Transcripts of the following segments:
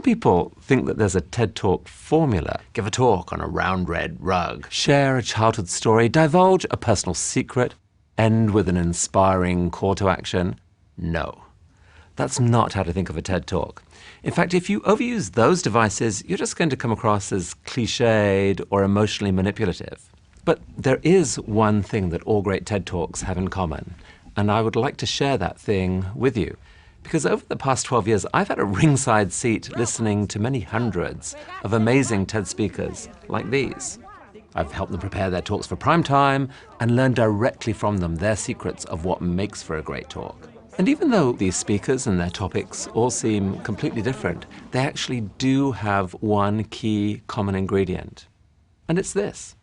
people think that there's a TED Talk formula. Give a talk on a round red rug, share a childhood story, divulge a personal secret, end with an inspiring call to action. No, that's not how to think of a TED Talk. In fact, if you overuse those devices, you're just going to come across as cliched or emotionally manipulative. But there is one thing that all great TED Talks have in common, and I would like to share that thing with you. Because over the past 12 years, I've had a ringside seat listening to many hundreds of amazing TED speakers like these. I've helped them prepare their talks for prime time and learn directly from them their secrets of what makes for a great talk. And even though these speakers and their topics all seem completely different, they actually do have one key common ingredient. And it's this.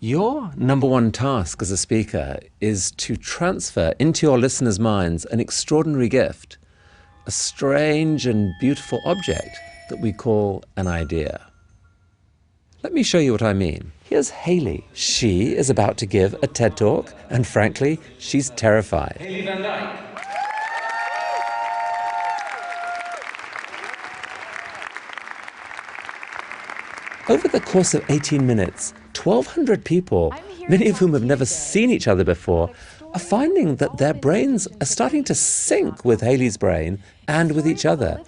Your number one task as a speaker is to transfer into your listeners' minds an extraordinary gift, a strange and beautiful object that we call an idea. Let me show you what I mean. Here's Hayley. She is about to give a TED Talk, and frankly, she's terrified. Hayley Van Dyke. Over the course of 18 minutes, 1,200 people, many of whom have never seen each other before, are finding that their brains are starting to sync with Hayley's brain and with each other.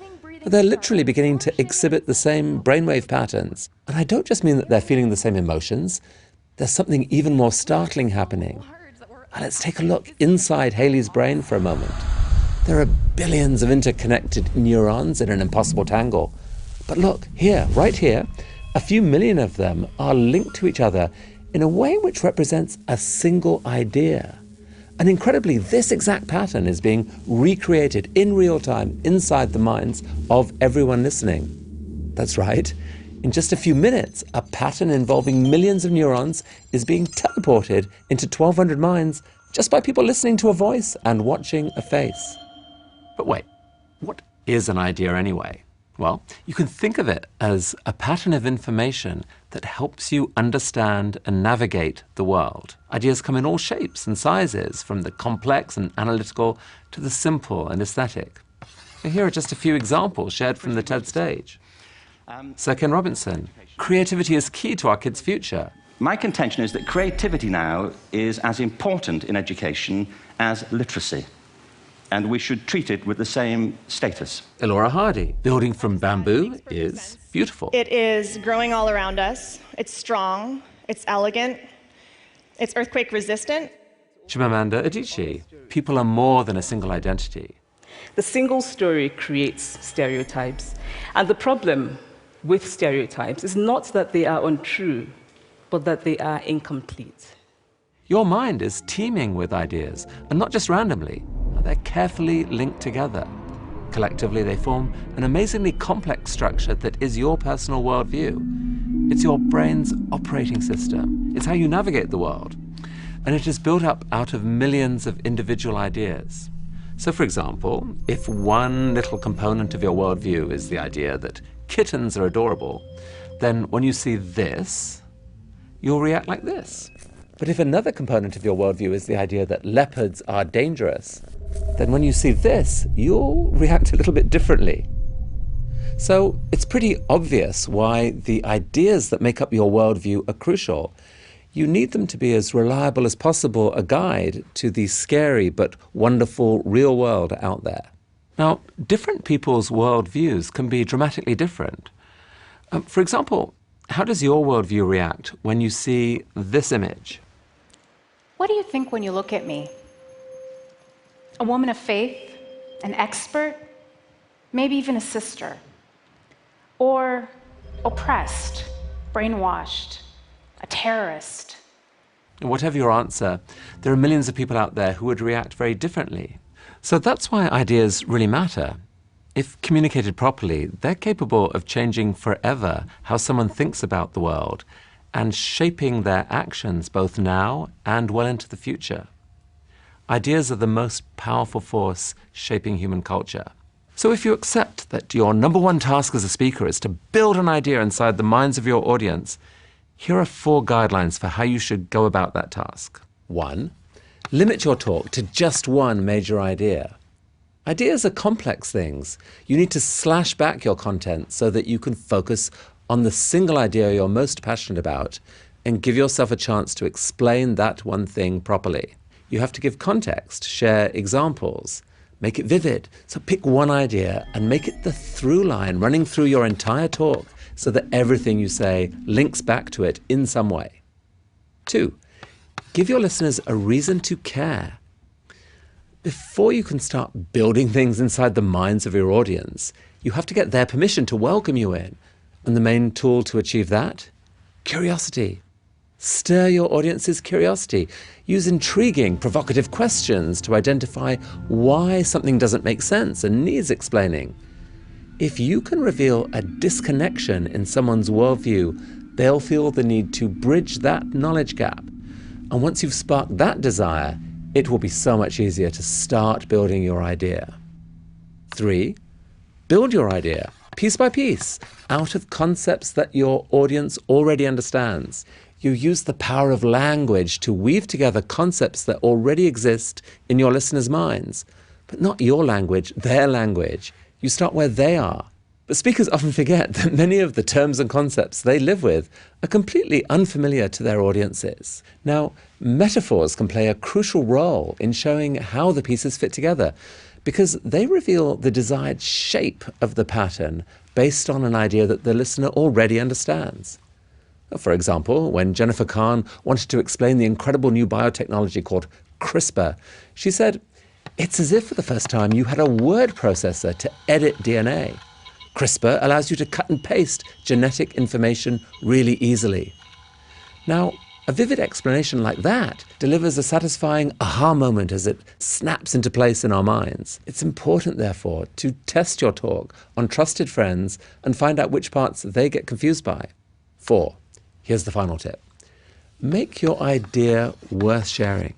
They're literally beginning to exhibit the same brainwave patterns. And I don't just mean that they're feeling the same emotions. There's something even more startling happening. Now let's take a look inside Hayley's brain for a moment. There are billions of interconnected neurons in an impossible tangle. But look, here, right here, a few million of them are linked to each other in a way which represents a single idea. And incredibly, this exact pattern is being recreated in real time inside the minds of everyone listening. That's right. In just a few minutes, a pattern involving millions of neurons is being teleported into 1,200 minds just by people listening to a voice and watching a face. But wait, what is an idea anyway? Well, you can think of it as a pattern of information that helps you understand and navigate the world. Ideas come in all shapes and sizes, from the complex and analytical to the simple and aesthetic. And here are just a few examples shared from the TED stage. Sir Ken Robinson, creativity is key to our kids' future. My contention is that creativity now is as important in education as literacy, and we should treat it with the same status. Elora Hardy, building from bamboo is beautiful. It is growing all around us. It's strong. It's elegant. It's earthquake resistant. Chimamanda Adichie, people are more than a single identity. The single story creates stereotypes. And the problem with stereotypes is not that they are untrue, but that they are incomplete. Your mind is teeming with ideas, and not just randomly. They're carefully linked together. Collectively, they form an amazingly complex structure that is your personal worldview. It's your brain's operating system. It's how you navigate the world. And it is built up out of millions of individual ideas. So, for example, if one little component of your worldview is the idea that kittens are adorable, then when you see this, you'll react like this. But if another component of your worldview is the idea that leopards are dangerous, then when you see this, you'll react a little bit differently. So it's pretty obvious why the ideas that make up your worldview are crucial. You need them to be as reliable as possible a guide to the scary but wonderful real world out there. Now, different people's worldviews can be dramatically different. For example, how does your worldview react when you see this image? What do you think when you look at me? A woman of faith, an expert, maybe even a sister, or oppressed, brainwashed, a terrorist? Whatever your answer, there are millions of people out there who would react very differently. So that's why ideas really matter. If communicated properly, they're capable of changing forever how someone thinks about the world and shaping their actions both now and well into the future. Ideas are the most powerful force shaping human culture. So if you accept that your number one task as a speaker is to build an idea inside the minds of your audience, here are 4 guidelines for how you should go about that task. 1, limit your talk to just one major idea. Ideas are complex things. You need to slash back your content so that you can focus on the single idea you're most passionate about and give yourself a chance to explain that one thing properly. You have to give context, share examples, make it vivid. So pick one idea and make it the through line running through your entire talk so that everything you say links back to it in some way. 2, give your listeners a reason to care. Before you can start building things inside the minds of your audience, you have to get their permission to welcome you in. And the main tool to achieve that? Curiosity. Stir your audience's curiosity. Use intriguing, provocative questions to identify why something doesn't make sense and needs explaining. If you can reveal a disconnection in someone's worldview, they'll feel the need to bridge that knowledge gap. And once you've sparked that desire, it will be so much easier to start building your idea. 3, build your idea, piece by piece, out of concepts that your audience already understands. You use the power of language to weave together concepts that already exist in your listeners' minds, but not your language, their language. You start where they are. But speakers often forget that many of the terms and concepts they live with are completely unfamiliar to their audiences. Now, metaphors can play a crucial role in showing how the pieces fit together because they reveal the desired shape of the pattern based on an idea that the listener already understands. For example, when Jennifer Kahn wanted to explain the incredible new biotechnology called CRISPR, she said, "It's as if for the first time you had a word processor to edit DNA. CRISPR allows you to cut and paste genetic information really easily." Now, a vivid explanation like that delivers a satisfying aha moment as it snaps into place in our minds. It's important, therefore, to test your talk on trusted friends and find out which parts they get confused by. 4, here's the final tip. Make your idea worth sharing.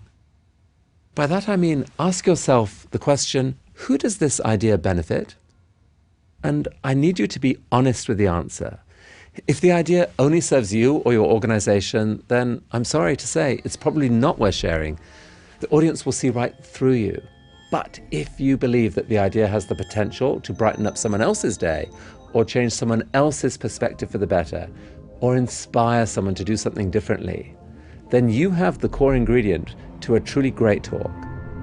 By that I mean, ask yourself the question, who does this idea benefit? And I need you to be honest with the answer. If the idea only serves you or your organization, then I'm sorry to say it's probably not worth sharing. The audience will see right through you. But if you believe that the idea has the potential to brighten up someone else's day, or change someone else's perspective for the better, or inspire someone to do something differently, then you have the core ingredient to a truly great talk,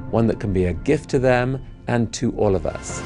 one that can be a gift to them and to all of us.